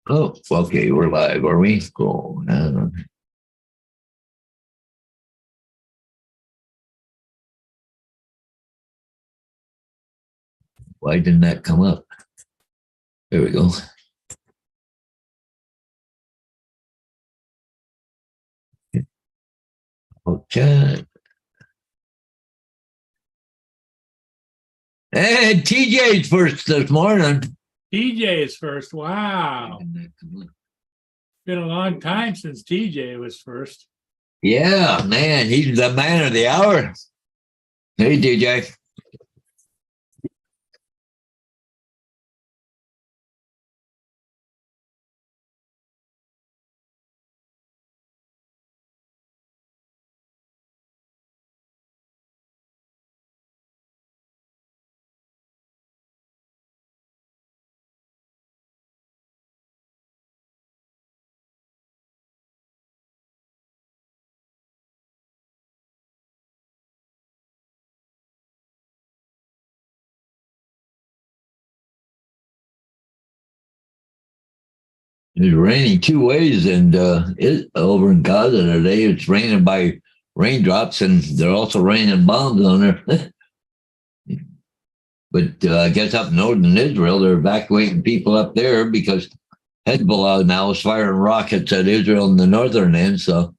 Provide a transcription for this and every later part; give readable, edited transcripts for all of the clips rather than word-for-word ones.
Oh, okay, we're live, are we? Cool. Why didn't that come up? There we go. Okay. And TJ's first this morning. TJ is first. Wow. Been a long time since TJ was first. Yeah, man, he's the man of the hour. Hey, DJ. It's raining two ways, and over in Gaza today, it's raining by raindrops, and they're also raining bombs on there. But I guess up in northern Israel, they're evacuating people up there because Hezbollah now is firing rockets at Israel in the northern end. So,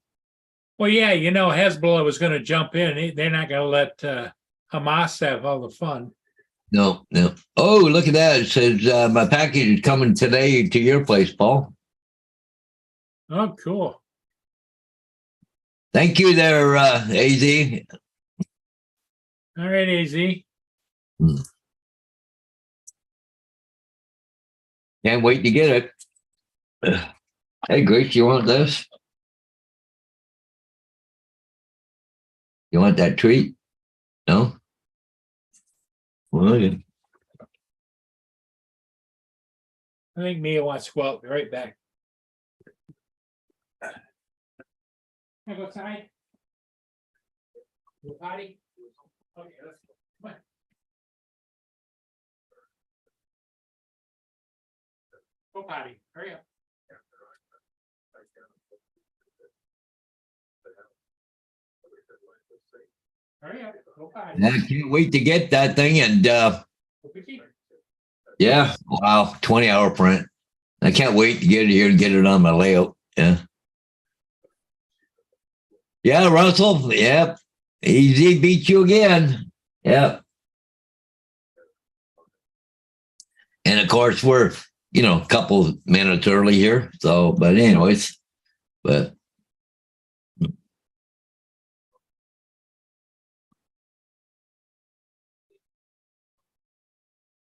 Well, yeah, Hezbollah was going to jump in. They're not going to let Hamas have all the fun. no, no. Oh, look at that. It says my package is coming today to your place, Paul. Oh, cool. Thank you there, AZ. All right, AZ. Can't wait to get it. Hey, Grace, you want this? You want that treat? No? Well, yeah. I think Mia wants to go out. Be right back. Can I go outside? Go potty? Okay, let's go. Come on. Go potty. Hurry up. Hurry up. Go potty. I can't wait to get that thing. And Go potty. yeah, wow, 20-hour print. I can't wait to get it here and get it on my layout. Yeah. Yeah, Russell. Yep. Easy beat you again. Yep. And of course, we're, a couple minutes early here. So, but anyways, but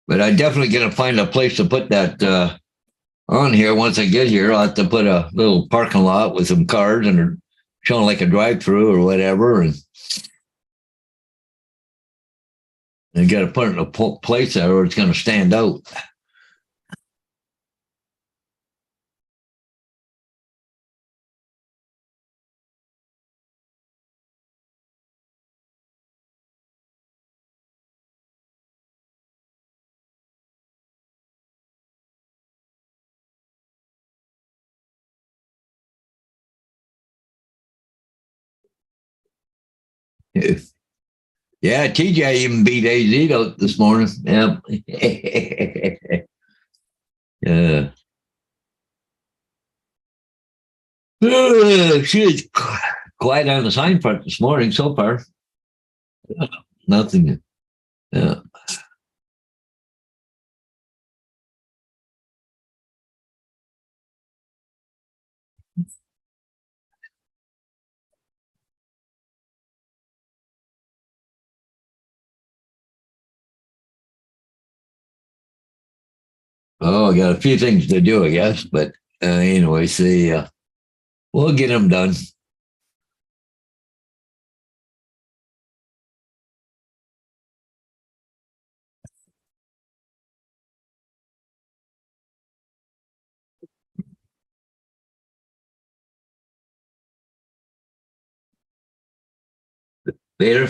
I definitely gonna find a place to put that on here once I get here. I'll have to put a little parking lot with some cars and showing like a drive-through or whatever, and got to put it in a place there where it's going to stand out. Yeah, TJ even beat AZ this morning. Yeah. Yeah. She is quiet on the sign front this morning so far. Nothing. Yeah. Oh, I got a few things to do, I guess, but anyway, see, we'll get them done. Later.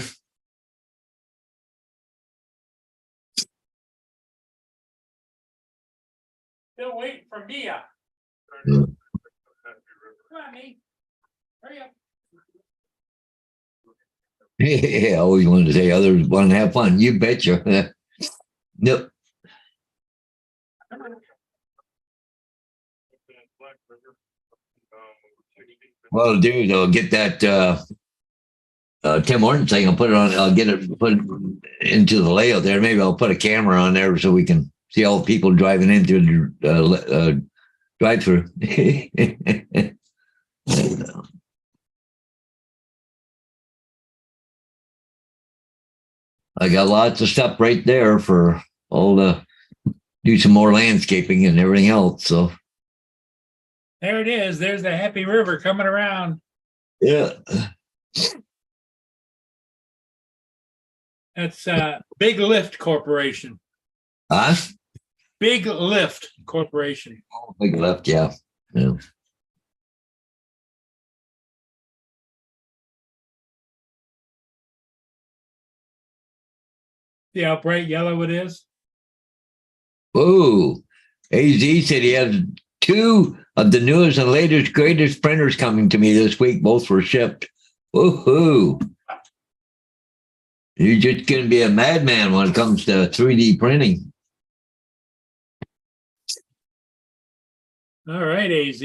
Still waiting for Mia. Yeah. Come on, Nate. Hurry up. I always wanted to say others want to have fun. You betcha. Yep. Well, I'll do is I'll get that Tim Horton thing. I'll put it on. I'll get it put it into the layout there. Maybe I'll put a camera on there so we can see all the people driving into the drive-through. I got lots of stuff right there for all the do some more landscaping and everything else. So There it is. There's the Happy River coming around. yeah. That's Big Lift Corporation. Huh? Big Lift Corporation. Big left, yeah. Yeah. See how bright yellow it is? Whoa. AZ said he has two of the newest and latest, greatest printers coming to me this week. Both were shipped. Woohoo. You're just going to be a madman when it comes to 3D printing. All right, AZ.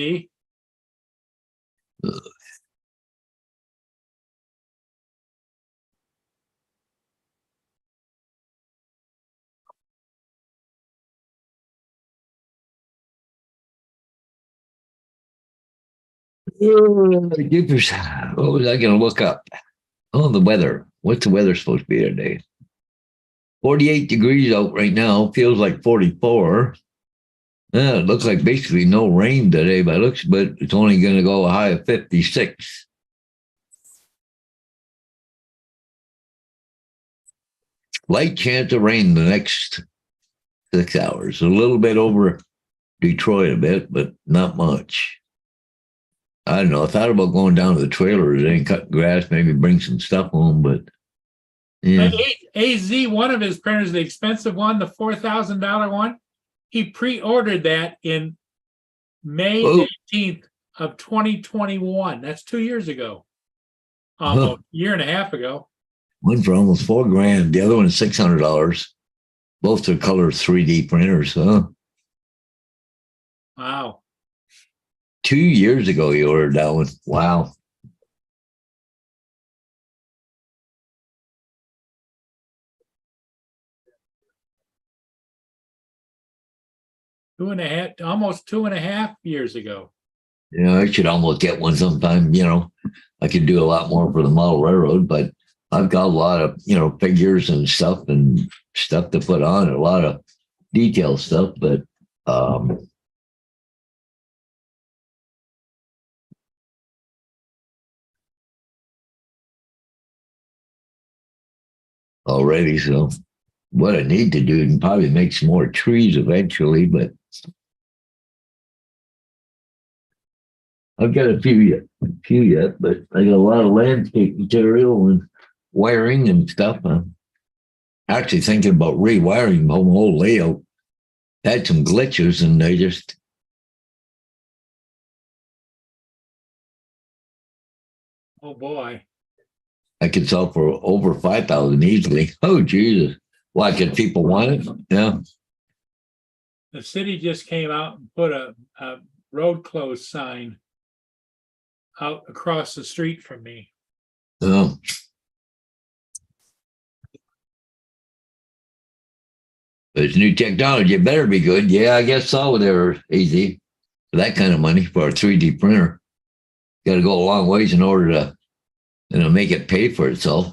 Jeepers. What was I going to look up? Oh, the weather. What's the weather supposed to be today? 48 degrees out right now. Feels like 44. Yeah, it looks like basically no rain today, but it's only going to go a high of 56. Light chance of rain the next 6 hours. A little bit over Detroit a bit, but not much. I don't know. I thought about going down to the trailer today and cut grass, maybe bring some stuff home, but yeah. AZ, one of his printers, the expensive one, the $4,000 one, he pre-ordered that in May 18th of 2021. That's 2 years ago. Almost a year and a half ago. One for almost $4,000. The other one is $600. Both are color 3D printers, huh? Wow. 2 years ago, you ordered that one. Wow. Almost 2.5 years ago. I should almost get one sometime. I could do a lot more for the model railroad, but I've got a lot of, figures and stuff to put on, a lot of detailed stuff, but already. So what I need to do is probably make some more trees eventually, but I've got a few yet, but I got a lot of landscape material and wiring and stuff. I'm actually thinking about rewiring the whole layout. Had some glitches and they just. Oh boy. I could sell for over 5,000 easily. Oh, Jesus. Why, could people want it? Yeah. The city just came out and put a road closed sign out across the street from me. Oh. But it's new technology. It better be good. Yeah, I guess so. They're easy for that kind of money for a 3D printer. Got to go a long ways in order to, make it pay for itself.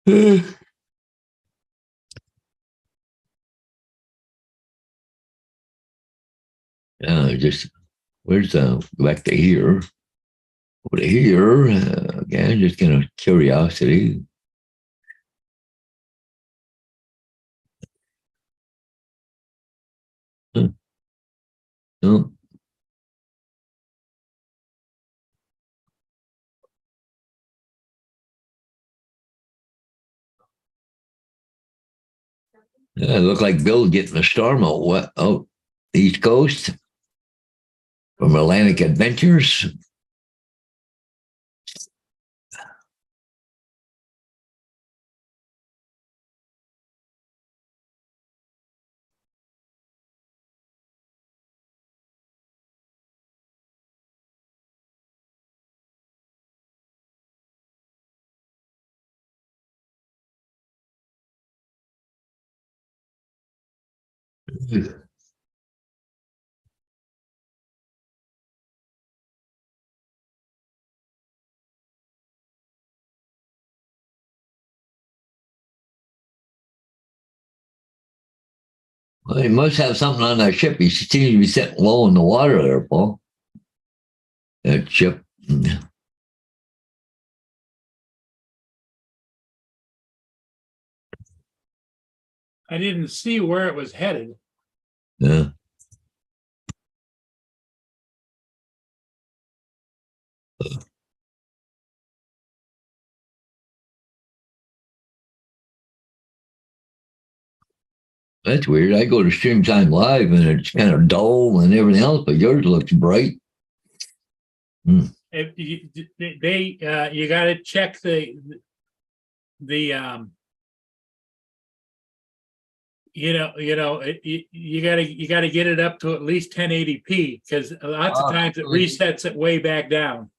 Yeah, just where's back to here? Over to here. Again, just kind of curiosity. No. Yeah, it looked like Bill getting a storm out East Coast from Atlantic Adventures. Well, he must have something on that ship. He seems to be sitting low in the water there, Paul. That ship. I didn't see where it was headed. Yeah. That's weird. I go to Stream Time Live and it's kind of dull and everything else, but yours looks bright. If you, you got to check the you got to get it up to at least 1080p because lots of times it resets it way back down.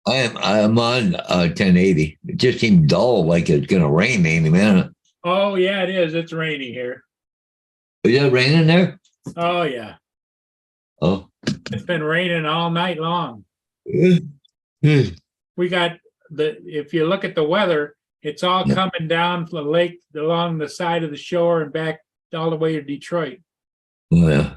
I'm on 1080. It just seemed dull, like it's gonna rain any minute. Oh yeah, it is. It's raining here. Is it raining there? Oh yeah, Oh. it's been raining all night long. We got if you look at the weather, it's all coming down the lake along the side of the shore and back all the way to Detroit. Oh, yeah.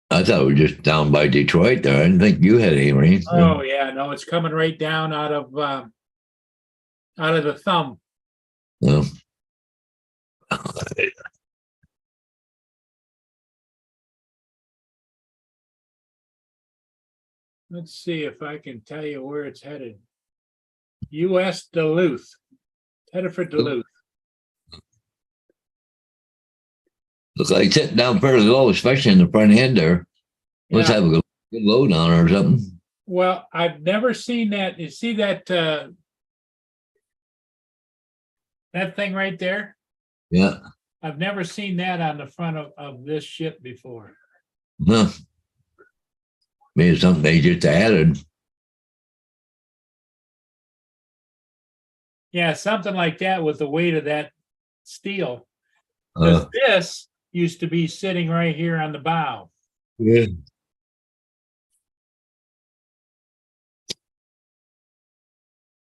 I thought we were just down by Detroit there. I didn't think you had any rain. Oh yeah, no, it's coming right down out of the thumb. Well. Let's see if I can tell you where it's headed. U.S. Duluth. Headed for Duluth. Looks like sitting down fairly low, especially in the front end there. Must Yeah. have a good load on it or something. Well, I've never seen that. You see that that thing right there? Yeah. I've never seen that on the front of this ship before. Huh. Maybe something they just added. Yeah, something like that with the weight of that steel. Because this used to be sitting right here on the bow. Yeah.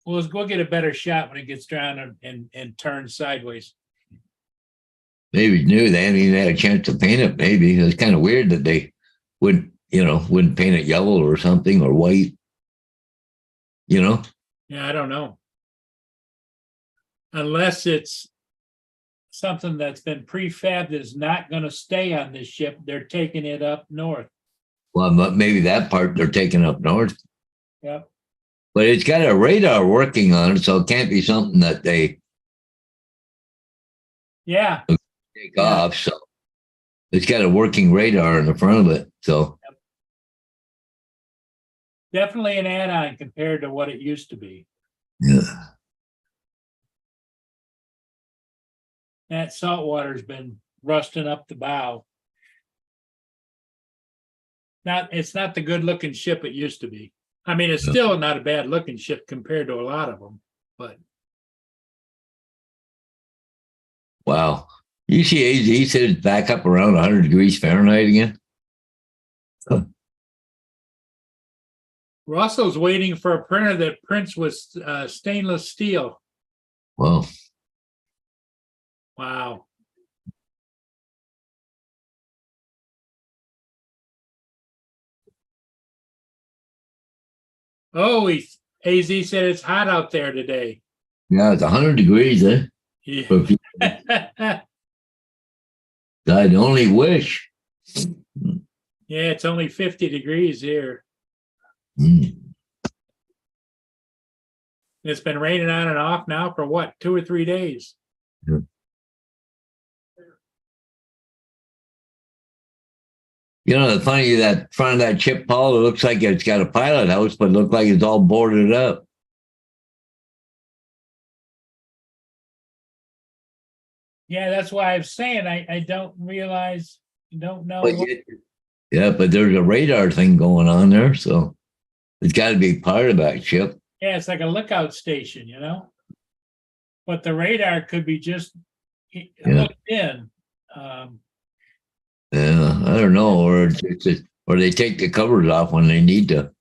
We'll get a better shot when it gets down and turns sideways. Maybe new. They haven't even had a chance to paint it. Maybe it's kind of weird that they wouldn't paint it yellow or something or white. Yeah, I don't know. Unless it's something that's been prefabbed is not going to stay on this ship. They're taking it up north. Well, maybe that part they're taking up north. Yep. But it's got a radar working on it, so it can't be something that they take off. So it's got a working radar in the front of it. So definitely an add-on compared to what it used to be. Yeah. That salt water's been rusting up the bow. It's not the good-looking ship it used to be. I mean, it's still not a bad-looking ship compared to a lot of them, but Wow. You see AZ said it's back up around 100 degrees Fahrenheit again? Huh. Russell's waiting for a printer that prints with stainless steel. Wow. Wow. Oh, AZ said it's hot out there today. Yeah, it's 100 degrees, eh? Yeah. I'd only wish. Yeah, it's only 50 degrees here. It's been raining on and off now for what, 2 or 3 days? Yeah. You know, the funny that front of that chip, Paul, it looks like it's got a pilot house, but it looks like it's all boarded up. Yeah, that's why I'm saying I don't realize, don't know But what, yeah, but there's a radar thing going on there, so it's got to be part of that ship. yeah, it's like a lookout station, you know? But the radar could be just Yeah, hooked in. Um, yeah, I don't know, or they take the covers off when they need to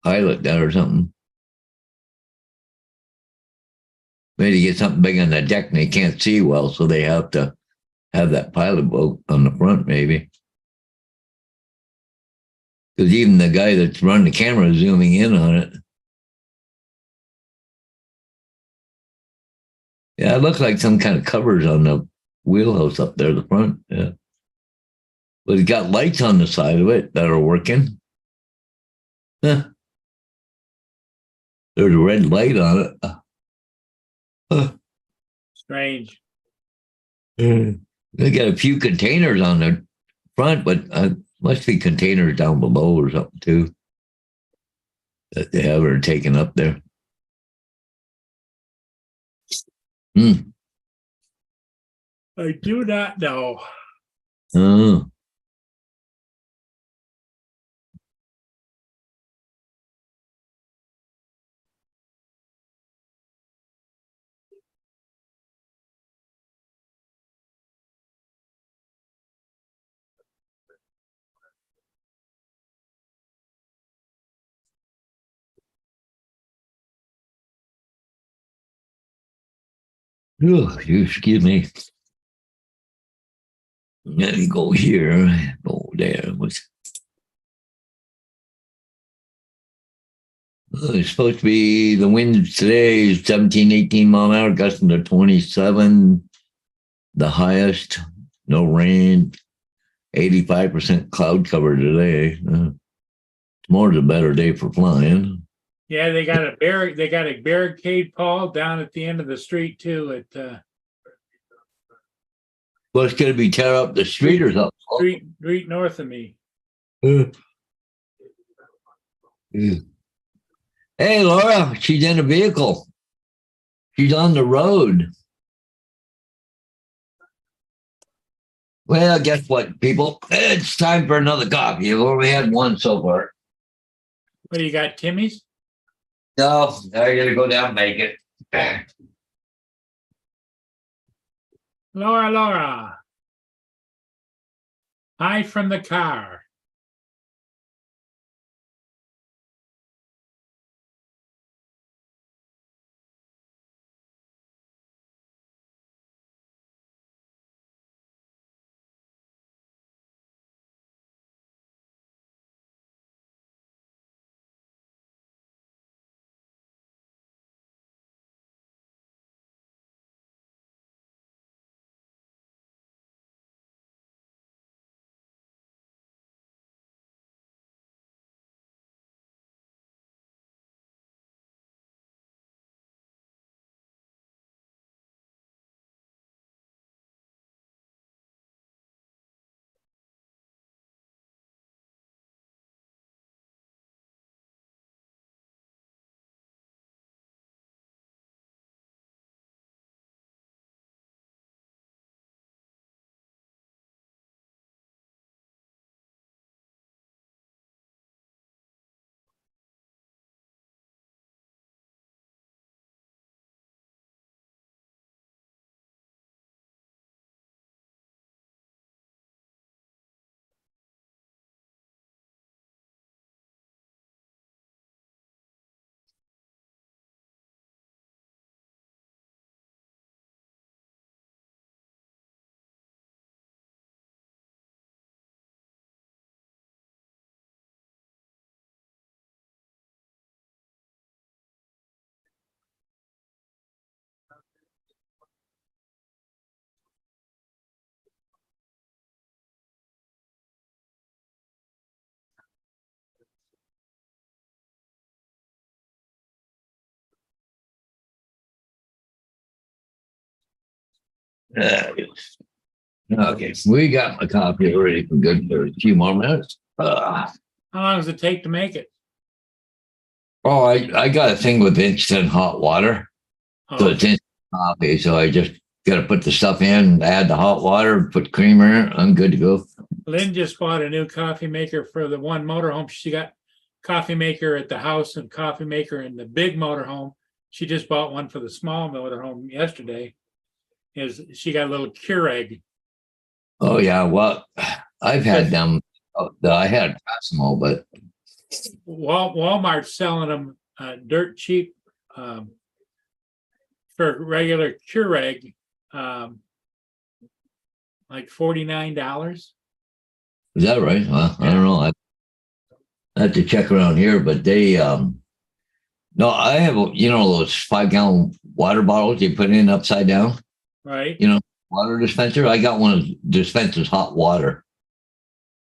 pilot that or something. Maybe get something big on the deck and they can't see well, so they have to have that pilot boat on the front, maybe. Because even the guy that's running the camera is zooming in on it. Yeah, it looks like some kind of covers on the wheelhouse up there, the front. Yeah. But it's got lights on the side of it that are working. Huh. There's a red light on it. Huh. Strange. They got a few containers on the front, but must be containers down below or something too that they have are taken up there. Hmm. I do not know. Oh. Excuse me. Let me go here. Go there. It's supposed to be the winds today is 17, 18 mile an hour, gusting to 27. The highest, no rain, 85% cloud cover today. Tomorrow's a better day for flying. Yeah, they got a barricade, Paul, down at the end of the street too, at Well, it's going to be tear up the street or something. street north of me. Uh, Hey, Laura, she's in a vehicle. She's on the road. Well, guess what, people? It's time for another coffee. We've only had one so far. What do you got, Timmy's? No, I got to go down and make it. Laura. Hi from the car. Okay, we got my coffee ready for good for a few more minutes. How long does it take to make it? Oh, I got a thing with instant hot water. So it's Okay. instant coffee. So I just got to put the stuff in, add the hot water, put creamer in it. I'm good to go. Lynn just bought a new coffee maker for the one motorhome. She got coffee maker at the house and coffee maker in the big motorhome. She just bought one for the small motorhome yesterday. She got a little Keurig. Oh, yeah. Well, I've had them. I had Passimo, but Walmart's selling them dirt cheap for regular Keurig, like $49. is that right? Well, I don't know. I have to check around here, but they, no, I have, those 5-gallon water bottles you put in upside down, Right. Water dispenser. I got one that dispenses hot water.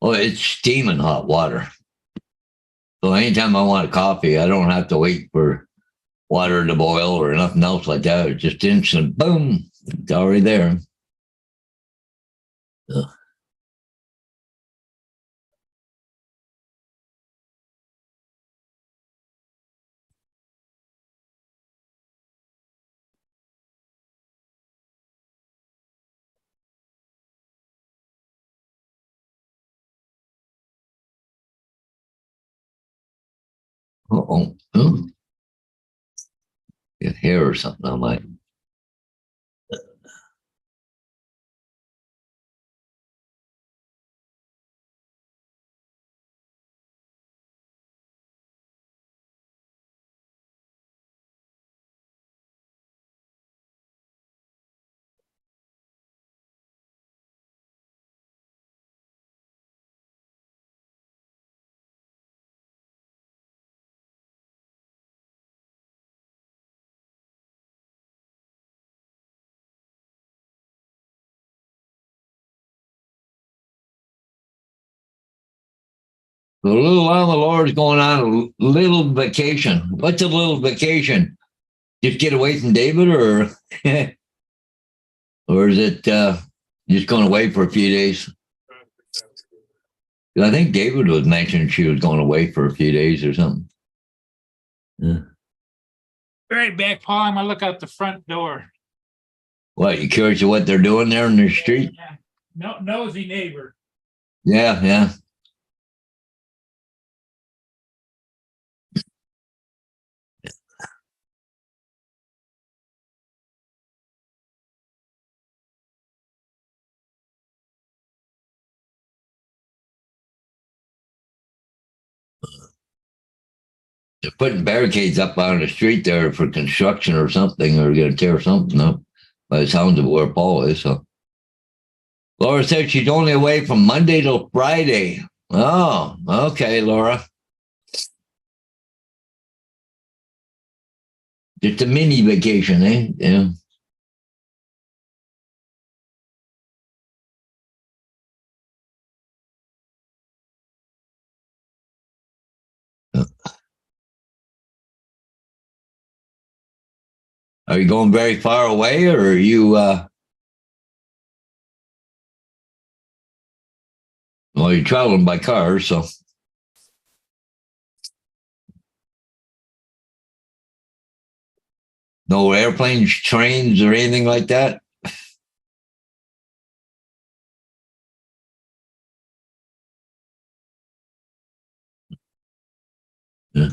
Well, it's steaming hot water. So anytime I want a coffee, I don't have to wait for water to boil or nothing else like that. It's just instant, boom, it's already there. Ugh. Uh-oh. Oh, get hair or something on my. A little while the Lord's going on a little vacation. What's a little vacation? Just get away from David, or or is it just going away for a few days? I think David was mentioning she was going away for a few days or something. Yeah. Right back, Paul. I'm gonna look out the front door. What, you curious of what they're doing there in the street? Yeah. No, nosy neighbor. Yeah, yeah. They're putting barricades up on the street there for construction or something, or going to tear something up by the sounds of where Paul is. So Laura said she's only away from Monday till Friday. Oh, okay, Laura. Just a mini vacation, eh? Yeah. Are you going very far away, or are you? Well, you're traveling by car, so no airplanes, trains, or anything like that. Yeah.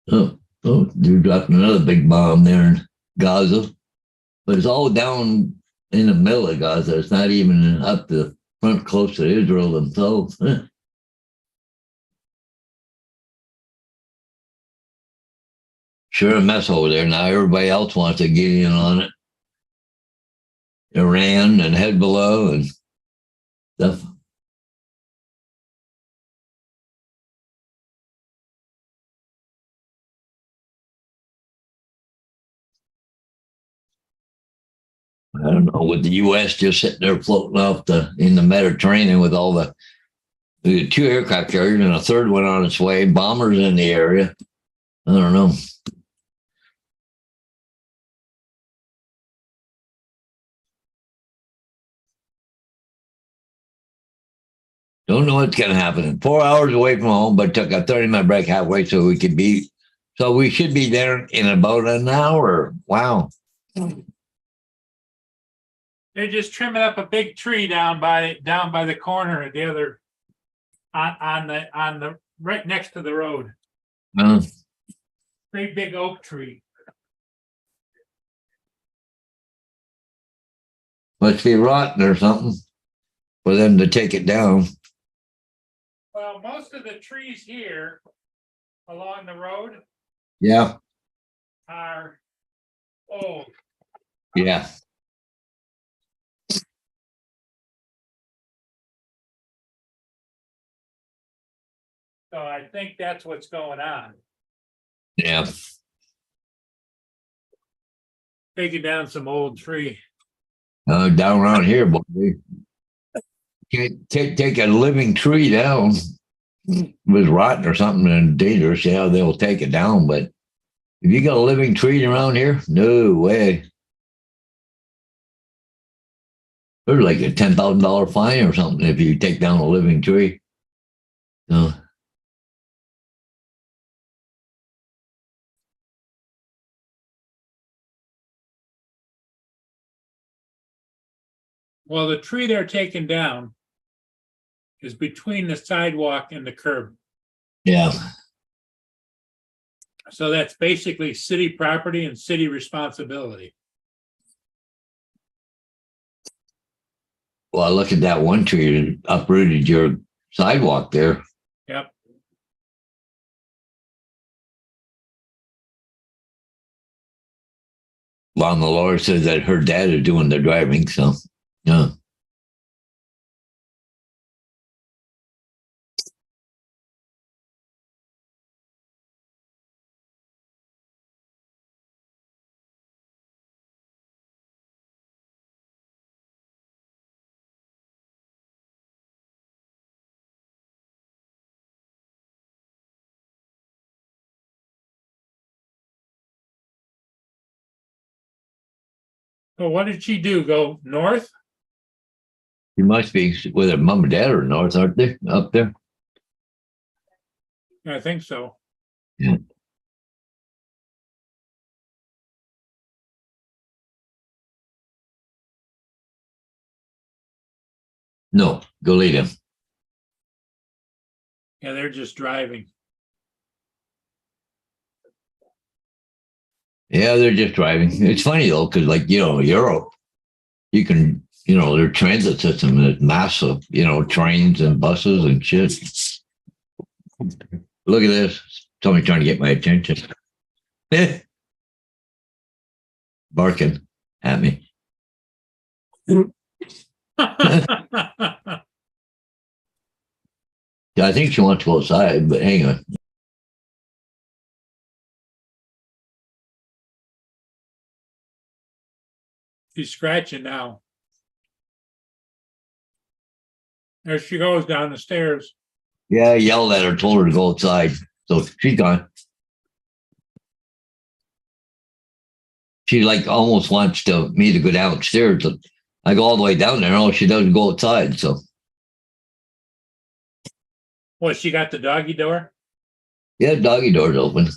Oh, oh, you're dropping another big bomb there in Gaza, but it's all down in the middle of Gaza. It's not even up the front close to Israel themselves. Sure a mess over there. Now everybody else wants to get in on it. Iran and Hezbollah and stuff. I don't know, with the U.S. just sitting there floating off in the Mediterranean with all the 2 aircraft carriers and a third one on its way, bombers in the area. I don't know. Don't know what's gonna happen. 4 hours away from home, but took a 30-minute break halfway so we could be. So we should be there in about an hour. Wow. They're just trimming up a big tree down by the corner of the other on the right next to the road. Great big oak tree. Must be rotten or something for them to take it down. Well, most of the trees here along the road Yeah. are old. Yeah. So I think that's what's going on. Yeah. Taking down some old tree. Down around here, boy. Can't take a living tree down. It was rotten or something and dangerous. Yeah, they'll take it down. But if you got a living tree around here, no way. There's like a $10,000 fine or something if you take down a living tree. No. Well, the tree they're taking down is between the sidewalk and the curb. Yeah. So that's basically city property and city responsibility. Well, look at that one tree that uprooted your sidewalk there. Yep. Well, the Lord says that her dad is doing the driving, so yeah. Well, what did she do? Go north? You must be with her mom and dad or north, aren't they? Up there? I think so. Yeah. No, Goleta. Yeah, they're just driving. Yeah, they're just driving. It's funny though, because like, Europe, you can, their transit system is massive, trains and buses and shit. Look at this. Somebody trying to get my attention. Barking at me. I think she wants to go outside, but hang on. She's scratching now. There she goes down the stairs. Yeah, I yelled at her, told her to go outside. So she's gone. She like almost wants me to go downstairs. I go all the way down there. No, she doesn't go outside. So. Well, she got the doggy door? Yeah, doggy door's open.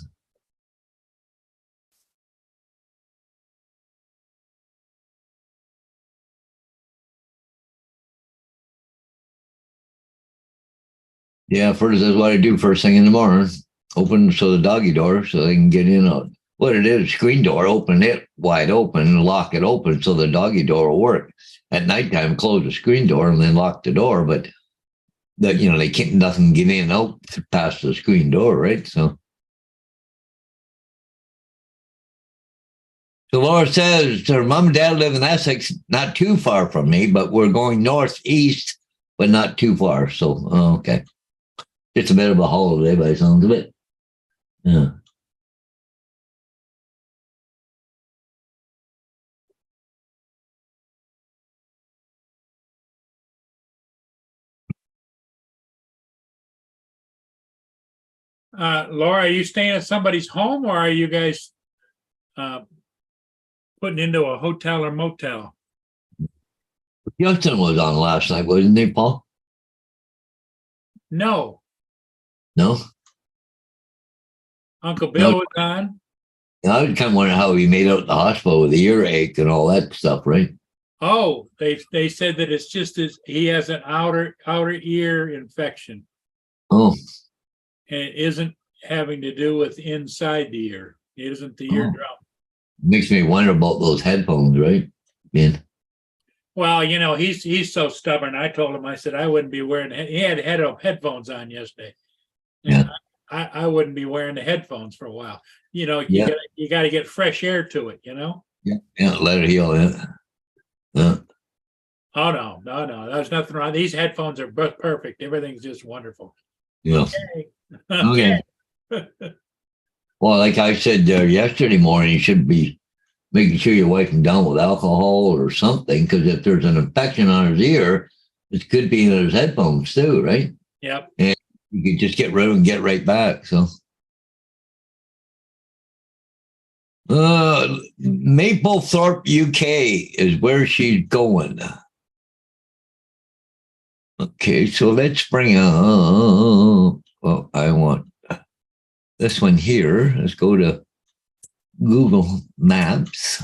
Yeah, first that's what I do first thing in the morning. Open so the doggy door so they can get in out. What it is, screen door, open it wide open, lock it open so the doggy door will work. At nighttime, close the screen door and then lock the door, but that they can't nothing get in and out past the screen door, right? So Laura says her mom and dad live in Essex, not too far from me, but we're going northeast, but not too far. So okay. It's a bit of a holiday by the sounds of it. Yeah. Laura, are you staying at somebody's home or are you guys putting into a hotel or motel? Justin was on last night, wasn't he, Paul? No, No? Uncle No. Bill was on. I was kind of wondering how he made out in the hospital with the earache and all that stuff, right? Oh, they said that it's just as he has an outer ear infection, Oh, and it isn't having to do with inside the ear. It isn't the oh. eardrum. Makes me wonder about those headphones, right? Man. Well, he's so stubborn. I told him, I said I wouldn't be wearing. He had headphones on yesterday, and Yeah. I wouldn't be wearing the headphones for a while. Yeah. You got to get fresh air to it. Yeah. Yeah. Let it heal. Yeah. Yeah. Oh no. There's nothing wrong. These headphones are perfect. Everything's just wonderful. Yeah. Okay. Okay. Well, like I said yesterday morning, you should be making sure you're wiping down with alcohol or something, because if there's an infection on his ear, it could be in his headphones too, right? Yep. And you could just get rid of them and get right back. So, Maplethorpe, UK is where she's going. Okay, so let's bring well, I want this one here. Let's go to Google Maps.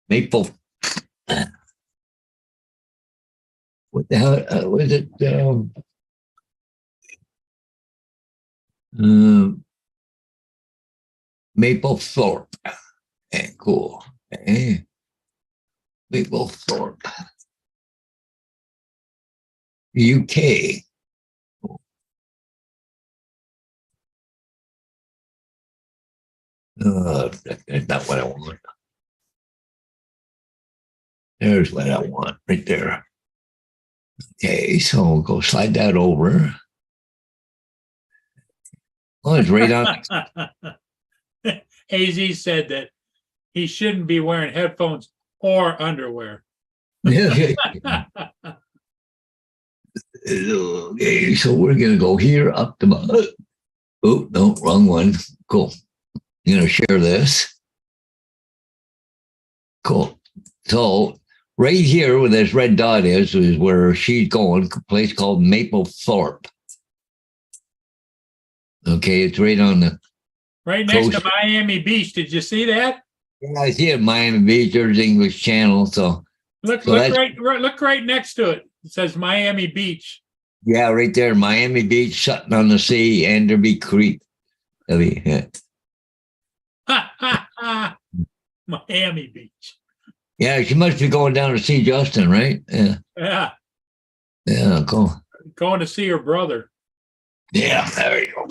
Maple. What the hell was it? Maplethorpe. Okay, cool. Okay. Maplethorpe, UK. That's not what I want. There's what I want right there. Okay, so we'll go slide that over. Oh, it's right on. AZ said that he shouldn't be wearing headphones or underwear. Okay, so we're gonna go here up to my. Oh no, wrong one. Cool. I'm gonna share this. Cool. So right here where this red dot is where she's going, a place called Maplethorpe. Okay, it's right on the right next coast. to Miami Beach. Did you see that? Yeah, I see it, Miami Beach. There's English Channel. So Look right next to it. It says Miami Beach. yeah, right there, Miami Beach, Sutton on the Sea, Enderby Creek. Yeah. Miami Beach. Yeah, she must be going down to see Justin, right? Yeah. Yeah. Yeah, cool. Going to see her brother. Yeah, there you go.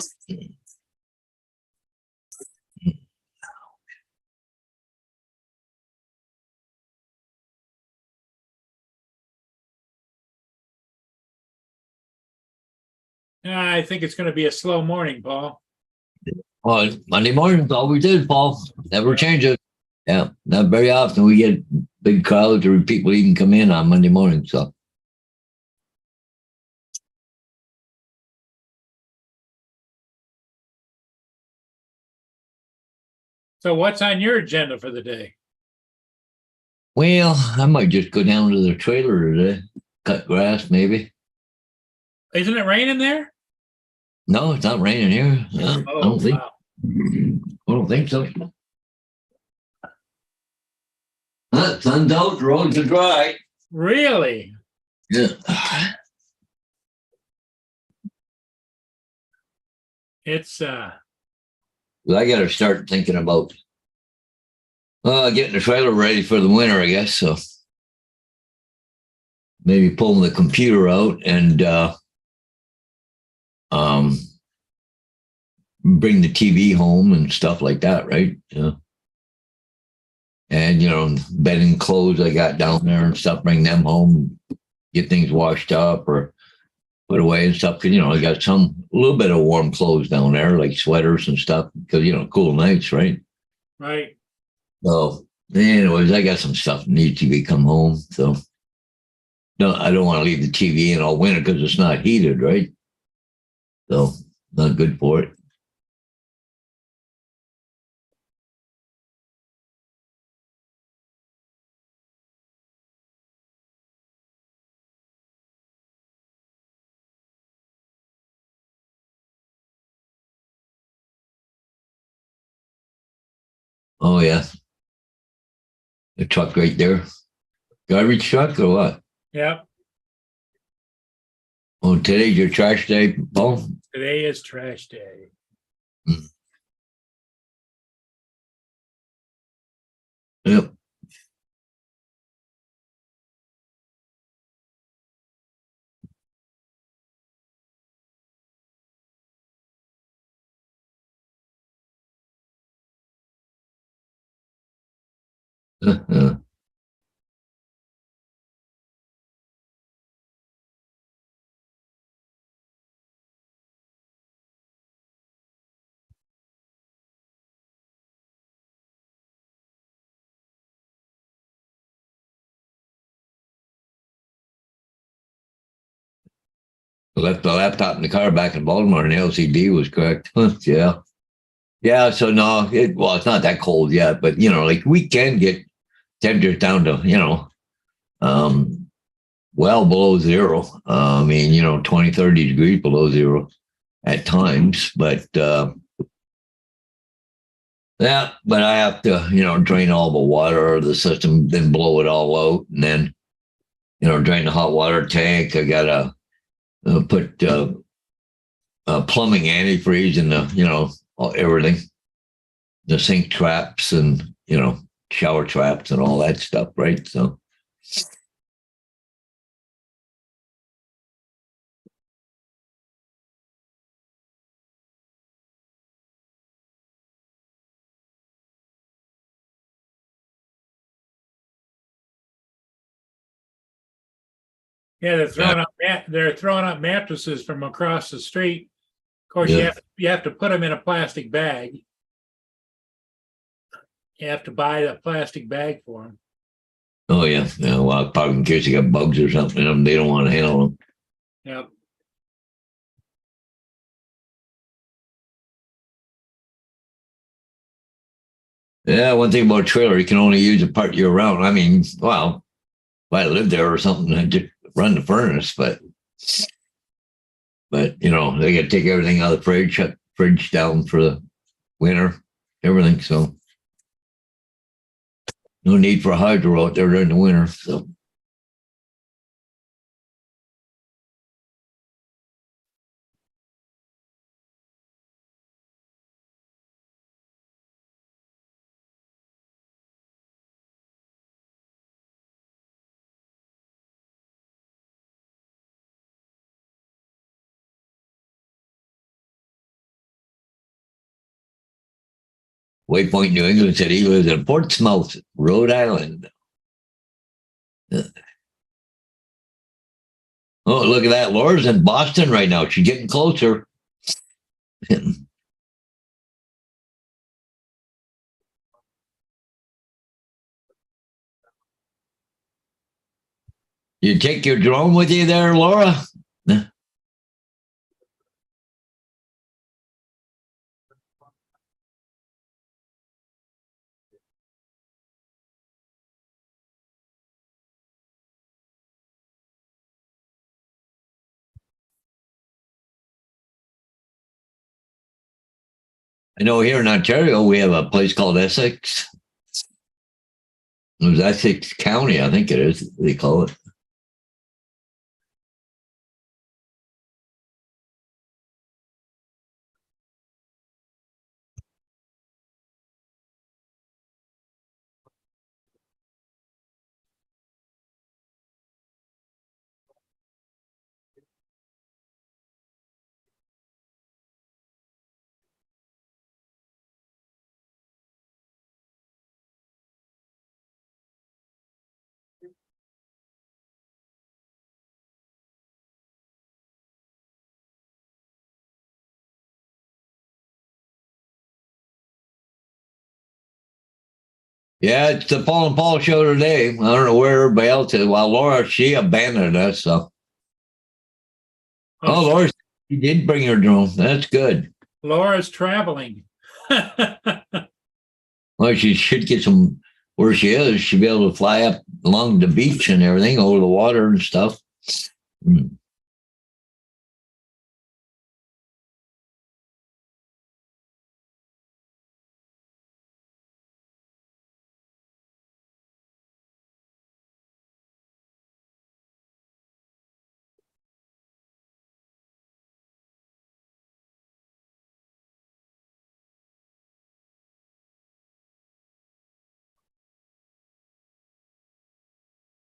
I think it's going to be a slow morning, Paul. Well, Monday morning's always is, Paul. Never changes. Yeah, not very often we get big crowds or people even come in on Monday morning. So So what's on your agenda for the day? well, I might just go down to the trailer today, cut grass maybe. Isn't it raining there? No, it's not raining here. No, I don't think. Wow. I don't think so. Sun's out, roads are dry. Really? Yeah. It's Well, I got to start thinking about getting the trailer ready for the winter, I guess. So maybe pulling the computer out and bring the TV home and stuff like that, right? Yeah. And bedding clothes I got down there and stuff, bring them home, get things washed up or put away and stuff. Because I got a little bit of warm clothes down there, like sweaters and stuff. Because cool nights, right? right. So, anyways, I got some stuff that needs to be come home. So, no, I don't want to leave the TV in all winter because it's not heated, right? So, not good for it. Oh yeah, the truck right there. Garbage truck or what? Yep. Oh, today's your trash day, Paul? Today is trash day. Mm. Yep. Left the laptop in the car back in Baltimore, and the LCD was correct. Yeah. Yeah. So no, well, it's not that cold yet, but like we can get temperatures down to um, well below zero. I mean, 20, 30 degrees below zero at times, but yeah, but I have to, drain all the water out of the system, then blow it all out, and then, drain the hot water tank. I gotta put plumbing antifreeze in the, everything, the sink traps and, shower traps and all that stuff, right? So, Yeah, yeah, they're throwing up mattresses from across the street. Of course, yeah. you have to put them in a plastic bag. You have to buy a plastic bag for them. Oh, yeah. Yeah. Well, probably in case you got bugs or something in them, they don't want to handle them. Yep. Yeah. One thing about a trailer, you can only use a part year round. I mean, well, if I lived there or something, I'd just run the furnace, but they got to take everything out of the fridge, shut the fridge down for the winter, everything. So no need for a hydro out there during the winter. So Waypoint, New England said he lives in Portsmouth, Rhode Island. Oh, look at that. Laura's in Boston right now. She's getting closer. You take your drone with you there, Laura? I know here in Ontario, we have a place called Essex. It was Essex County, I think it is, they call it. Yeah, it's the Paul and Paul show today. I don't know where everybody else is. Well, Laura, she abandoned us. So, Oh, Laura, she did bring her drone. That's good. Laura's traveling. Well, she should get some where she is. She'll be able to fly up along the beach and everything over the water and stuff. Hmm.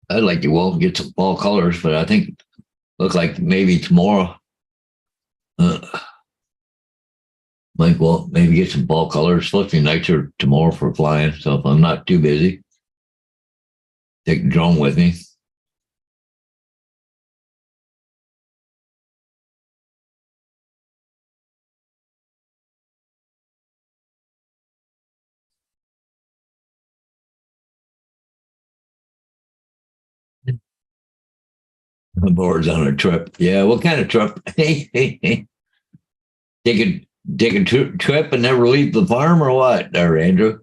I'd like to go out and get some fall colors, but I think look like maybe tomorrow. Might well maybe get some fall colors. It's supposed to be nicer tomorrow for flying, so if I'm not too busy, take the drone with me. The board's on a trip. Yeah, what kind of trip? Hey, hey, hey. Take a trip and never leave the farm or what, there, Andrew?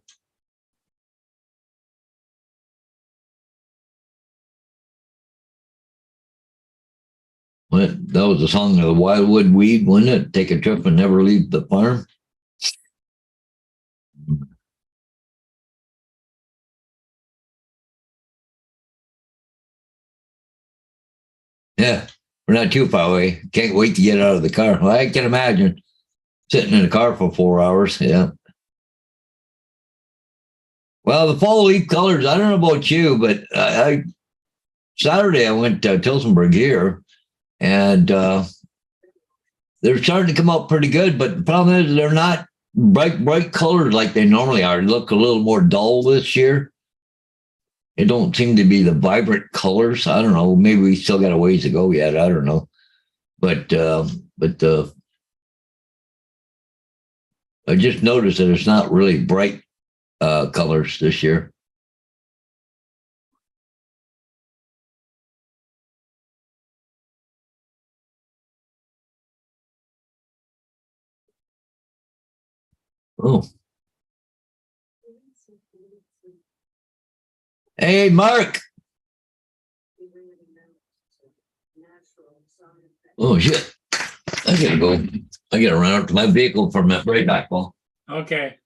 What? That was the song of the Wildwood Weed, wasn't it? Take a trip and never leave the farm. Yeah, we're not too far away. Can't wait to get out of the car. Well, I can imagine sitting in the car for 4 hours. Yeah. Well, the fall leaf colors, I don't know about you, but Saturday I went to Tilsonburg here, and they're starting to come out pretty good. But the problem is they're not bright colors like they normally are. They look a little more dull this year. It don't seem to be the vibrant colors. I don't know. Maybe we still got a ways to go yet. I don't know. But I just noticed that it's not really bright colors this year. Oh. Hey, Mark. Oh, shit. I gotta go. I gotta run out to my vehicle for my break back. Well, Okay.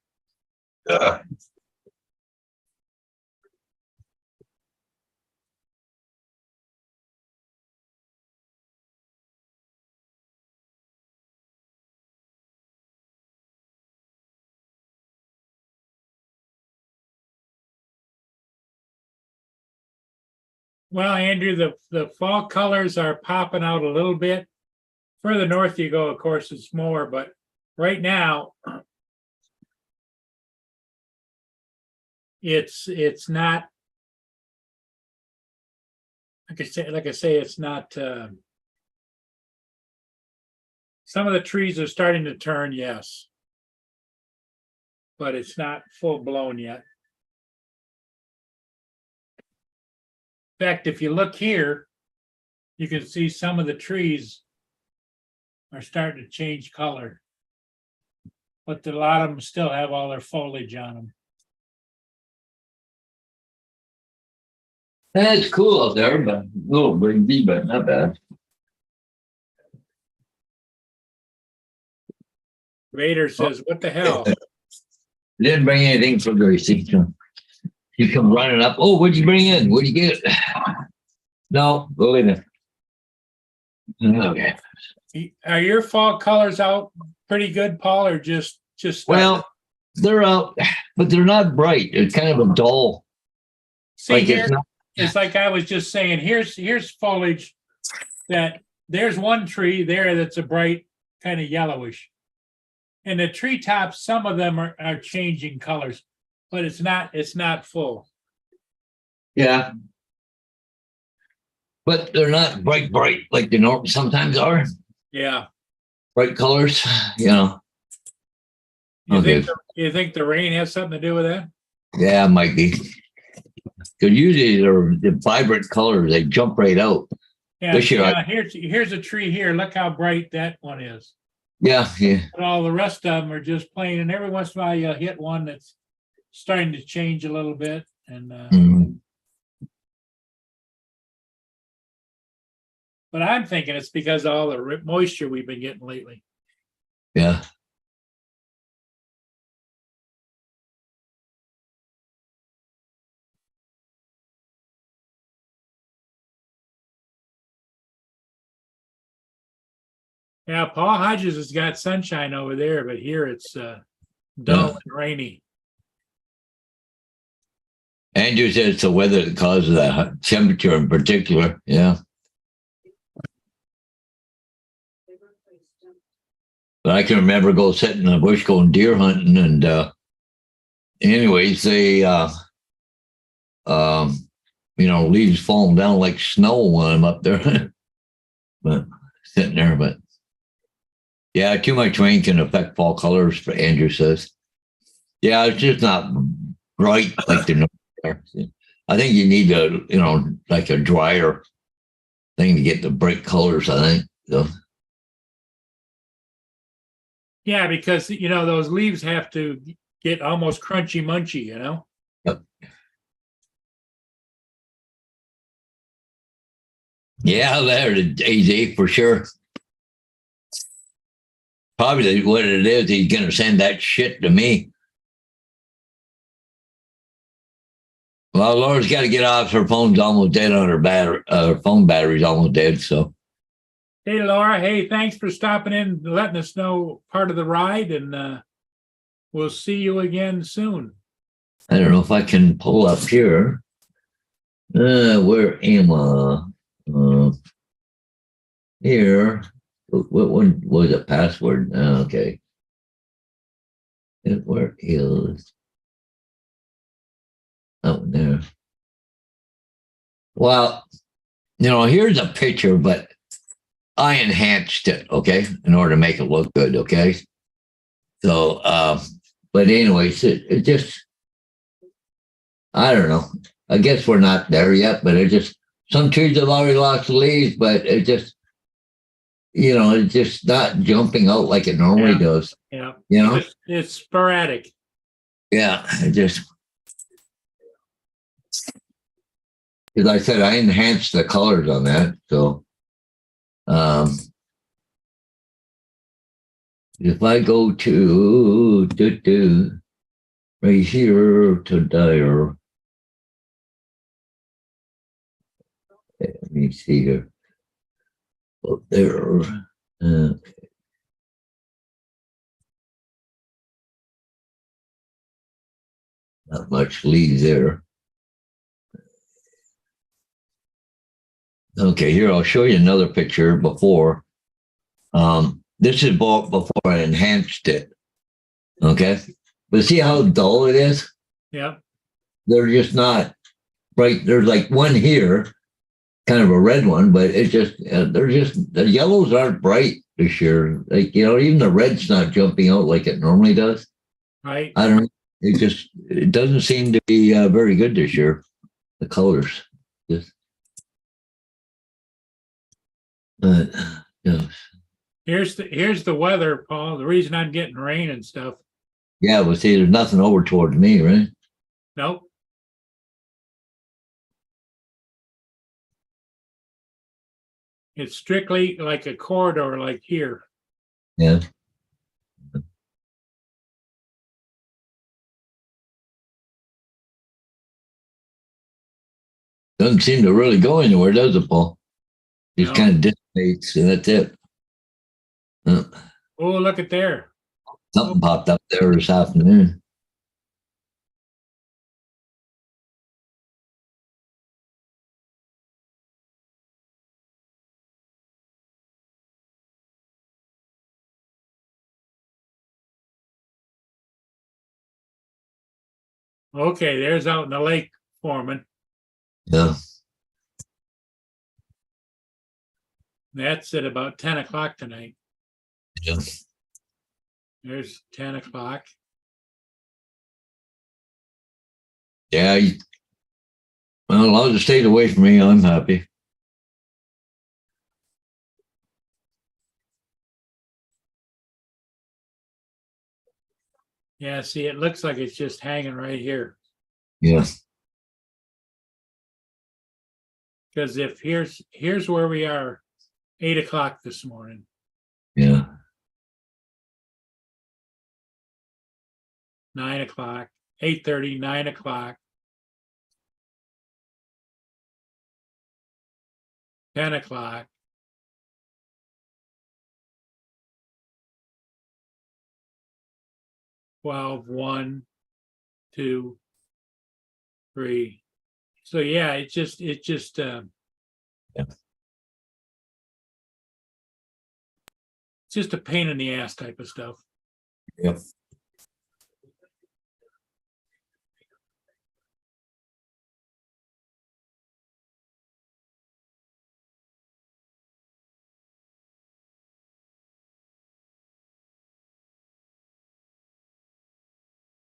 Well, Andrew, the fall colors are popping out a little bit. Further north you go, of course, it's more, but right now it's not, like I say, it's not some of the trees are starting to turn, yes, but it's not full blown yet. In fact, if you look here, you can see some of the trees are starting to change color, but a lot of them still have all their foliage on them. It's cool out there, but a little breezy, but not bad. Vader says, "What the hell?" Didn't bring anything for Gracie. So he come running up. Oh, what'd you bring in? What'd you get? No, go in there. Okay. Are your fall colors out pretty good, Paul, or just Well, they're out, but they're not bright. It's kind of a dull. see Like here? it's not. It's like I was just saying. Here's foliage that there's one tree there that's a bright kind of yellowish, and the treetops, some of them are changing colors, but it's not full. Yeah. But they're not bright like they normally sometimes are. Yeah. Bright colors, you know. Okay. You think the rain has something to do with that? Yeah, it might be. Because usually they're the vibrant colors, they jump right out. Yeah. This year, Here's a tree here. Look how bright that one is. Yeah. But all the rest of them are just plain, and every once in a while you'll hit one that's starting to change a little bit. And but I'm thinking it's because of all the moisture we've been getting lately. Yeah. Yeah, Paul Hodges has got sunshine over there, but here it's dull and rainy. And Andrew said it's the weather that causes that temperature in particular. Yeah. But I can remember go sitting in the bush going deer hunting, and anyways, they leaves falling down like snow when I'm up there. But sitting there, but yeah, too much rain can affect fall colors, Andrew says. Yeah, it's just not bright like they're there. I think you need like a drier thing to get the bright colors, I think. So. Yeah, because those leaves have to get almost crunchy munchy, Yep. Yeah, there, AZ for sure. Probably what it is, he's going to send that shit to me. Well, Laura's got to get off. Her phone's almost dead on her battery. Her phone battery's almost dead. So, hey, Laura. Hey, thanks for stopping in and letting us know part of the ride, and we'll see you again soon. I don't know if I can pull up here. Where am I? Here. What one was a password? Okay. Where is? Oh, there. Well, here's a picture, but I enhanced it, okay, in order to make it look good, okay? So, but anyways, it just, I don't know. I guess we're not there yet, but it just, some trees have already lost the leaves, but it just, it's just not jumping out like it normally does. Yeah. It's sporadic. Yeah, it just, as I said, I enhanced the colors on that. So, if I go to right here to there, let me see here. Up there. Not much leaves there. Okay, here I'll show you another picture before. This is before I enhanced it. Okay, but see how dull it is? Yeah. They're just not bright. There's like one here, kind of a red one, but it just the yellows aren't bright this year. Like even the red's not jumping out like it normally does. Right. I don't know. It doesn't seem to be very good this year. The colors, just. But here's the weather, Paul. The reason I'm getting rain and stuff. Yeah, well, see, there's nothing over towards me, right? Nope. It's strictly like a corridor, like here. Yeah. Doesn't seem to really go anywhere, does it, Paul? Just kind of dissipates, and that's it. Oh, look at there. Something popped up there this afternoon. Okay, there's out in the lake forming. Yeah. That's at about 10 o'clock tonight. Yeah. There's 10 o'clock. Yeah. Well, as long as it stays away from me, I'm happy. Yeah, see, it looks like it's just hanging right here. Yeah. Because if here's where we are, 8 o'clock this morning. Yeah. 9 o'clock, 8:30, 9 o'clock. 10 o'clock. Twelve, 1, 2, free. So yeah, it just it's just a pain in the ass type of stuff. Yep.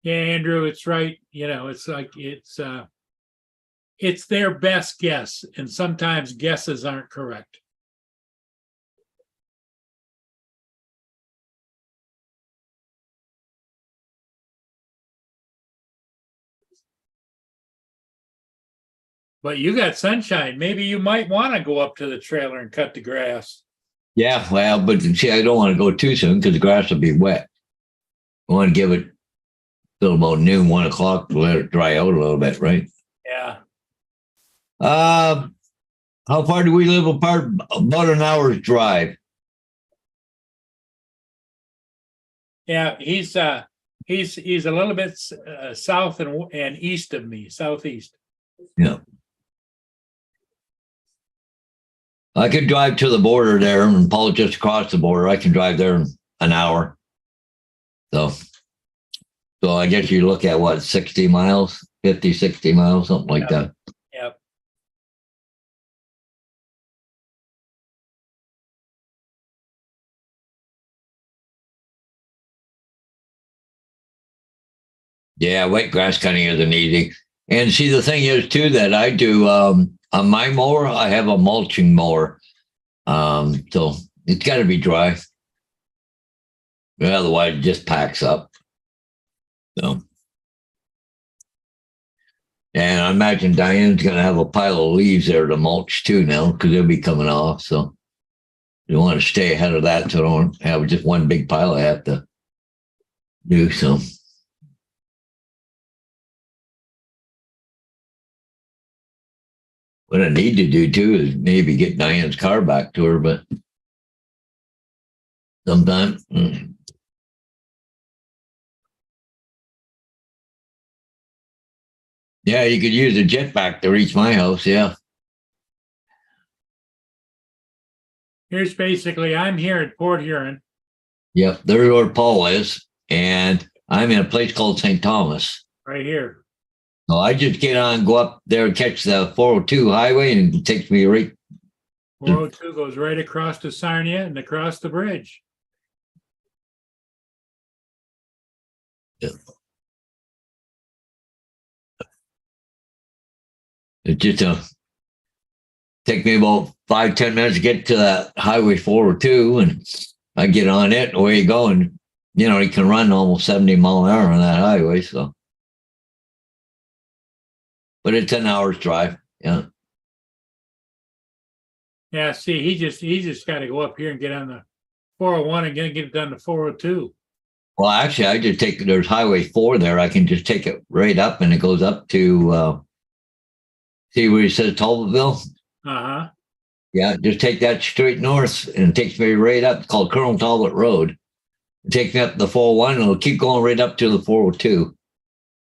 Yeah, Andrew, it's right. It's like it's their best guess, and sometimes guesses aren't correct. But you got sunshine. Maybe you might want to go up to the trailer and cut the grass. Yeah, well, but see, I don't want to go too soon because the grass will be wet. I want to give it till about noon, 1 o'clock to let it dry out a little bit, right? Yeah. How far do we live apart? About an hour's drive. Yeah, he's a little bit south and east of me, southeast. Yeah. I could drive to the border there, and Paul just across the border. I can drive there in an hour. So I guess you look at what, 60 miles, 50, 60 miles, something like that. Yep. Yeah, wet grass cutting isn't easy. And see, the thing is too that I do on my mower, I have a mulching mower. So it's got to be dry. Otherwise, it just packs up. So, and I imagine Diane's going to have a pile of leaves there to mulch too now because they'll be coming off. So you want to stay ahead of that so I don't have just one big pile I have to do. So. What I need to do too is maybe get Diane's car back to her, but sometime. Yeah, you could use a jetpack to reach my house. Yeah. Here's basically, I'm here at Port Huron. Yep. There's where Paul is. And I'm in a place called St. Thomas. Right here. So I just get on, go up there and catch the 402 highway, and it takes me right. 402 goes right across to Sarnia and across the bridge. Yeah. It just take me about 5-10 minutes to get to that highway 402, and I get on it, and away you go. And, you can run almost 70 mile an hour on that highway. So, but it's an hour's drive. Yeah. Yeah, see, he just got to go up here and get on the 401 and get it done to 402. Well, actually, I just there's Highway 4 there. I can just take it right up, and it goes up to, see where he says Tulville? Uh-huh. Yeah, just take that straight north, and it takes me right up. It's called Colonel Talbot Road. It takes me up the 401, and it'll keep going right up to the 402.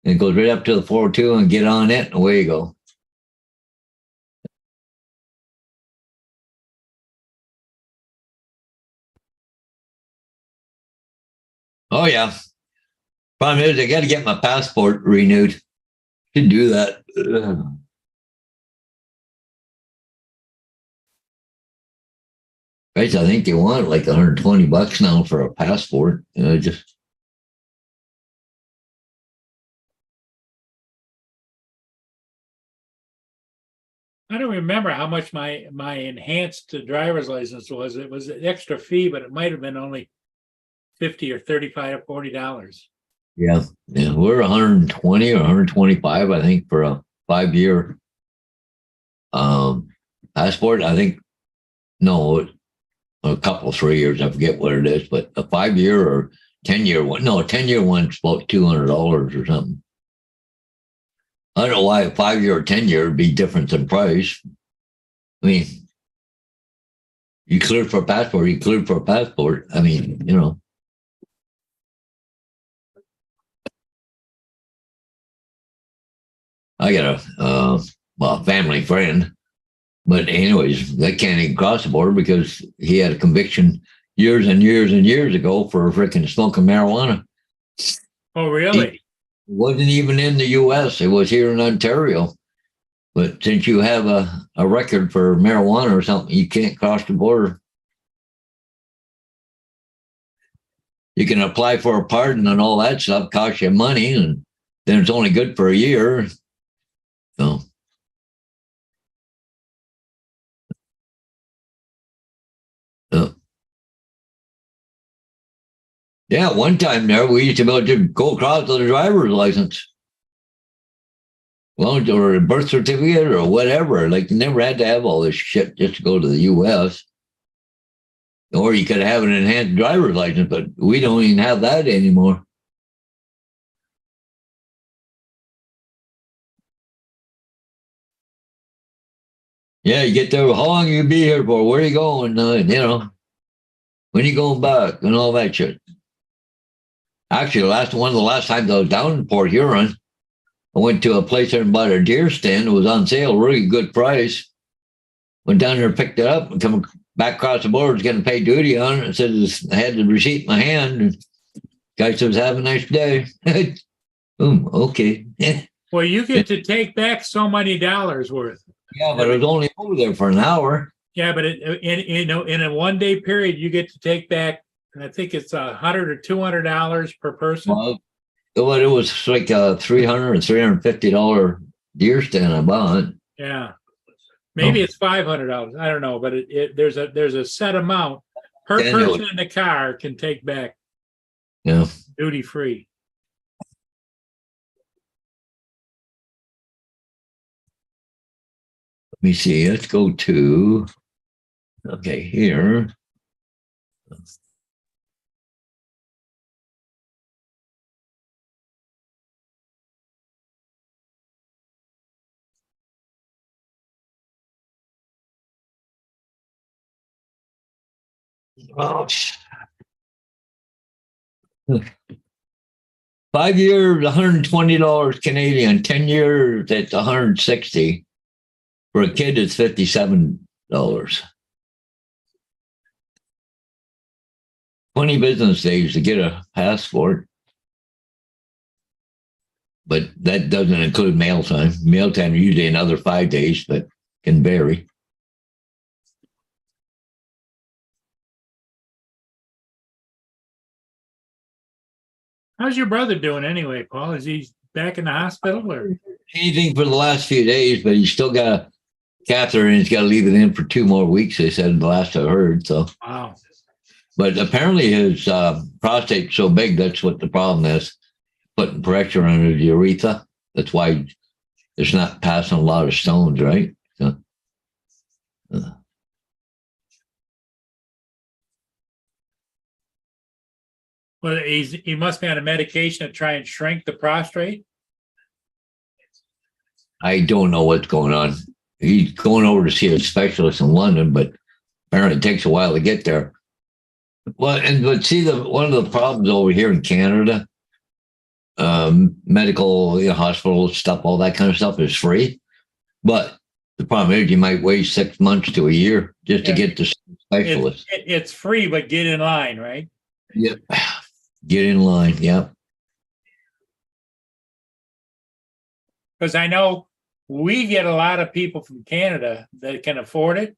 And it goes right up to the 402 and get on it, and away you go. Oh, yeah. Problem is, I got to get my passport renewed to do that. Right, I think they want like $120 now for a passport. Just. I don't remember how much my enhanced driver's license was. It was an extra fee, but it might have been only $50 or $35 or $40. Yeah, we're 120 or 125, I think, for a 5-year passport. I think no, a couple 3 years. I forget what it is, but a 5-year or 10-year one. No, a 10-year one's about $200 or something. I don't know why a 5-year or 10-year would be different in price. I mean, you cleared for a passport. You cleared for a passport. I mean, I got a family friend, but anyways, they can't even cross the border because he had a conviction years and years and years ago for freaking smoking marijuana. Oh, really? It wasn't even in the U.S. It was here in Ontario. But since you have a record for marijuana or something, you can't cross the border. You can apply for a pardon and all that stuff, cost you money, and then it's only good for a year. So, yeah, one time there, we used to be able to go across with a driver's license. Well, or a birth certificate or whatever. Like, you never had to have all this shit just to go to the U.S. Or you could have an enhanced driver's license, but we don't even have that anymore. Yeah, you get there. How long you be here for? Where are you going? When you going back and all that shit. Actually, one of the last times I was down in Port Huron, I went to a place there and bought a deer stand. It was on sale, really good price. Went down there, picked it up, and come back across the border, was going to pay duty on it. It says I had the receipt in my hand. And guy says, "Have a nice day." Boom. Okay. Well, you get to take back so many dollars worth. Yeah, but it was only over there for an hour. Yeah, but in a 1 day period, you get to take back. I think it's $100 or $200 per person. Well, it was like a $300 or $350 deer stand I bought. Yeah, maybe it's $500. I don't know, but there's a set amount per person in the car can take back. Yeah, duty free. Let me see. Let's go to here. Oh, 5 years, $120 Canadian. 10 years, it's $160. For a kid, it's $57. 20 business days to get a passport. But that doesn't include mail time. Mail time usually another 5 days, but can vary. How's your brother doing anyway, Paul? Is he back in the hospital or anything for the last few days? But he's still got a catheter and he's got to leave it in for 2 more weeks. They said the last I heard. So wow. But apparently his prostate's so big, that's what the problem is, putting pressure on his urethra. That's why it's not passing a lot of stones, right? So, well, he must be on a medication to try and shrink the prostate. I don't know what's going on. He's going over to see a specialist in London, but apparently it takes a while to get there. Well, but see, one of the problems over here in Canada, medical hospital stuff, all that kind of stuff is free. But the problem is you might wait 6 months to a year just to get to specialist. It's free, but get in line, right? Yep. Get in line. Yep. Because I know we get a lot of people from Canada that can afford it.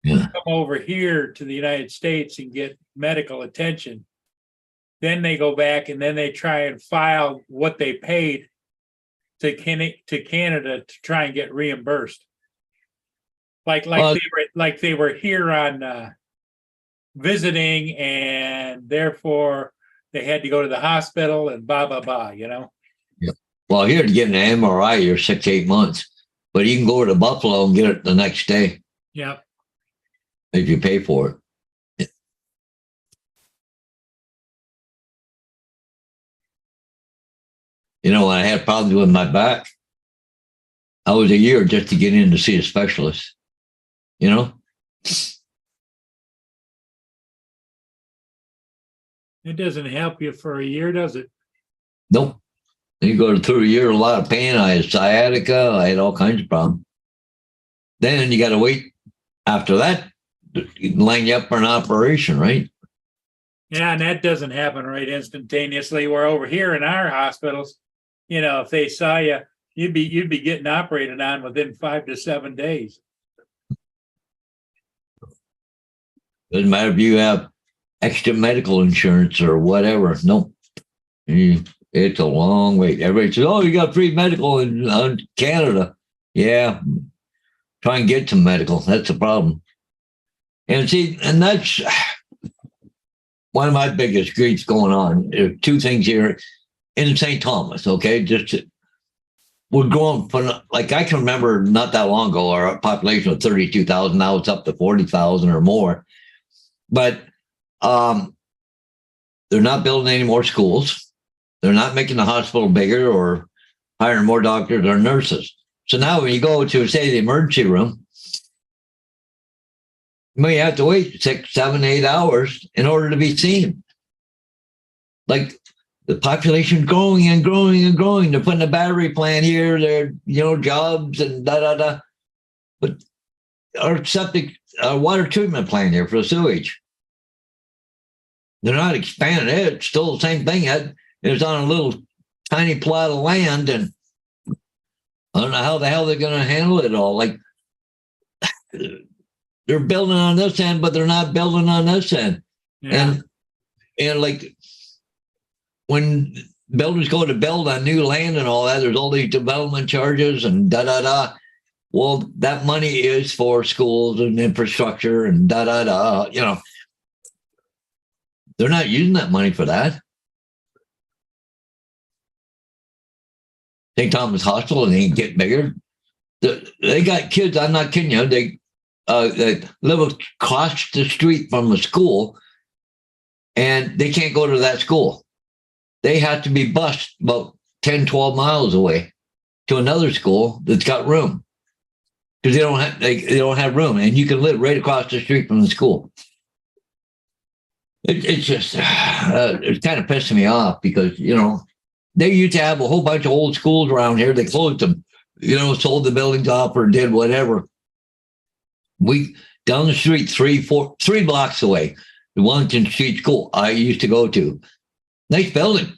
Yeah. Come over here to the United States and get medical attention. Then they go back and then they try and file what they paid to Canada to try and get reimbursed. Like they were here on visiting, and therefore they had to go to the hospital and blah blah blah. Yeah. Well, here to get an MRI, you're 6 to 8 months, but you can go to Buffalo and get it the next day. Yeah. If you pay for it. When I had problems with my back, I was a year just to get in to see a specialist. It doesn't help you for a year, does it? Nope. You go through a year, a lot of pain. I had sciatica. I had all kinds of problems. Then you got to wait after that, line you up for an operation, right? Yeah, and that doesn't happen right instantaneously. Where over here in our hospitals, if they saw you, you'd be getting operated on within 5 to 7 days. Doesn't matter if you have extra medical insurance or whatever. Nope. It's a long wait. Everybody says, "Oh, you got free medical in Canada." Yeah. Try and get some medical. That's the problem. And see, and that's one of my biggest griefs going on. There are two things here in St. Thomas, okay? We're going from, like, I can remember not that long ago, our population was 32,000. Now it's up to 40,000 or more. But they're not building any more schools. They're not making the hospital bigger or hiring more doctors or nurses. So now when you go to, say, the emergency room, you may have to wait 6, 7, 8 hours in order to be seen. Like, the population growing and growing and growing. They're putting a battery plant here, they're, jobs and da-da-da. But our water treatment plant here for the sewage, they're not expanding it. It's still the same thing. It's on a little tiny plot of land, and I don't know how the hell they're going to handle it all. Like, they're building on this end, but they're not building on this end. Yeah. And like, when builders go to build on new land and all that, there's all these development charges and da-da-da. Well, that money is for schools and infrastructure and da-da-da. They're not using that money for that. St. Thomas Hospital, they ain't getting bigger. They got kids, I'm not kidding you, they live across the street from a school, and they can't go to that school. They have to be bused about 10, 12 miles away to another school that's got room, because they don't have room, and you can live right across the street from the school. It's just, it's kind of pissing me off, because, they used to have a whole bunch of old schools around here. They closed them, sold the buildings off or did whatever. We, down the street, 3 blocks away, the Wellington Street School I used to go to. Nice building.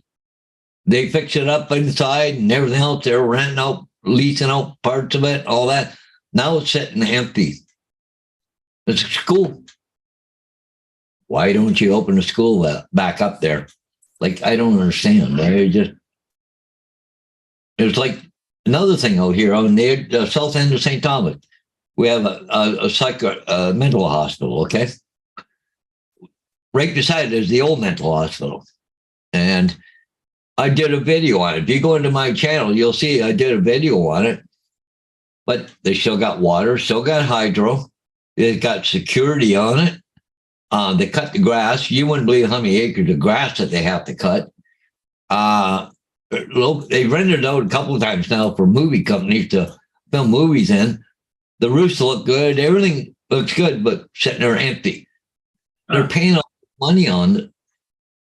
They fixed it up inside and everything else. They're renting out, leasing out parts of it, all that. Now it's sitting empty. It's a school. Why don't you open the school back up there? Like, I don't understand. There's like another thing out here on the south end of St. Thomas. We have a mental hospital, okay? Right beside it is the old mental hospital. And I did a video on it. If you go into my channel, you'll see I did a video on it. But they still got water, still got hydro. They've got security on it. They cut the grass. You wouldn't believe how many acres of grass that they have to cut. They rented out a couple of times now for movie companies to film movies in. The roofs look good. Everything looks good, but sitting there empty. They're paying all the money on it,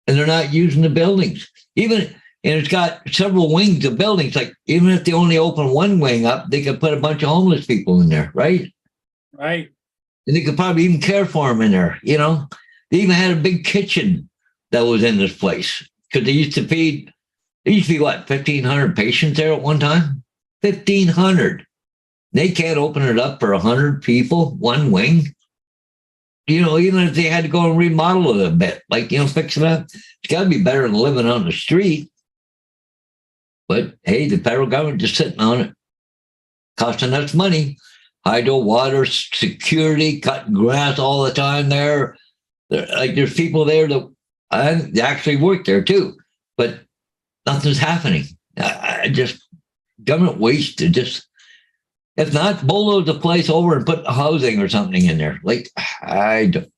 and they're not using the buildings. And it's got several wings of buildings. Like, even if they only open one wing up, they could put a bunch of homeless people in there, right? Right. And they could probably even care for them in there, They even had a big kitchen that was in this place, because they used to be, what, 1,500 patients there at one time? 1,500. They can't open it up for 100 people, one wing. Even if they had to go and remodel it a bit, like, fix it up. It's got to be better than living on the street. But, hey, the federal government just sitting on it, costing us money. Hydro, water, security, cutting grass all the time there. There's people there that actually work there too, but nothing's happening. Government waste to just, if not, bulldoze the place over and put housing or something in there. Like, I don't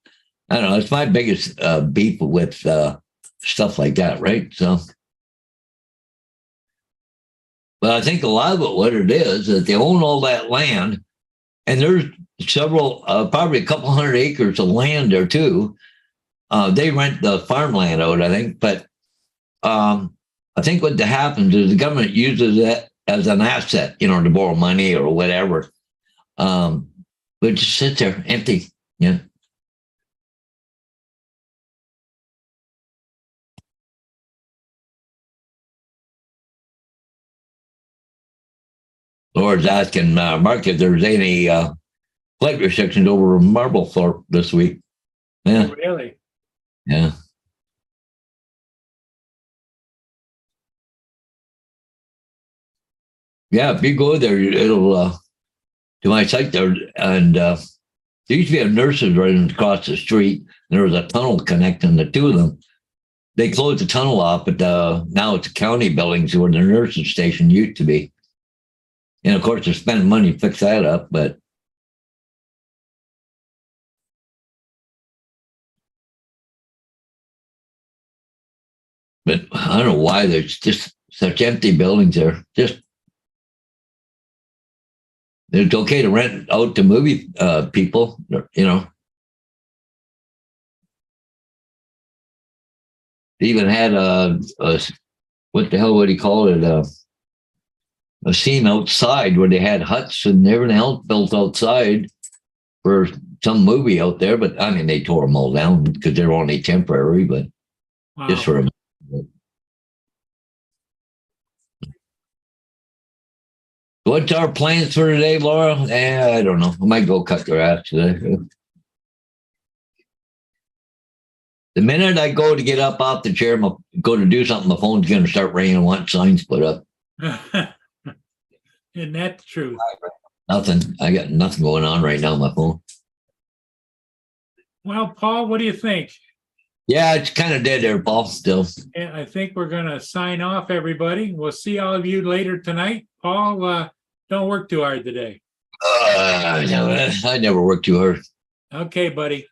know. It's my biggest beef with stuff like that, right? So, but I think a lot of it, what it is that they own all that land. And there's several, probably a couple hundred acres of land there too. They rent the farmland out, I think. But I think what happens is the government uses it as an asset, to borrow money or whatever. But it just sits there empty. Yeah. Laura's asking Mark if there's any flight restrictions over Marblethorpe this week. Yeah. Oh, really? Yeah. Yeah, if you go there, it'll to my site there, and there used to be a nurses right across the street. And there was a tunnel connecting the two of them. They closed the tunnel off, but now it's a county buildings where the nurses station used to be. And of course, they're spending money to fix that up, but I don't know why there's just such empty buildings there. Just it's okay to rent out to movie people, They even had a what the hell would he call it? A scene outside where they had huts and everything else built outside for some movie out there. But I mean, they tore them all down because they're only temporary, but Wow. just for a What's our plans for today, Laura? I don't know. I might go cut grass today. The minute I go to get up off the chair, go to do something, my phone's going to start ringing and want signs put up. Isn't that the truth? Nothing. I got nothing going on right now on my phone. Well, Paul, what do you think? Yeah, it's kind of dead there, Paul, still. And I think we're going to sign off, everybody. We'll see all of you later tonight. Paul, don't work too hard today. I never worked too hard. Okay, buddy.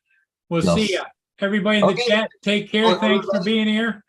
We'll No. see ya. Everybody in the Okay. chat, take care. Thanks for being here.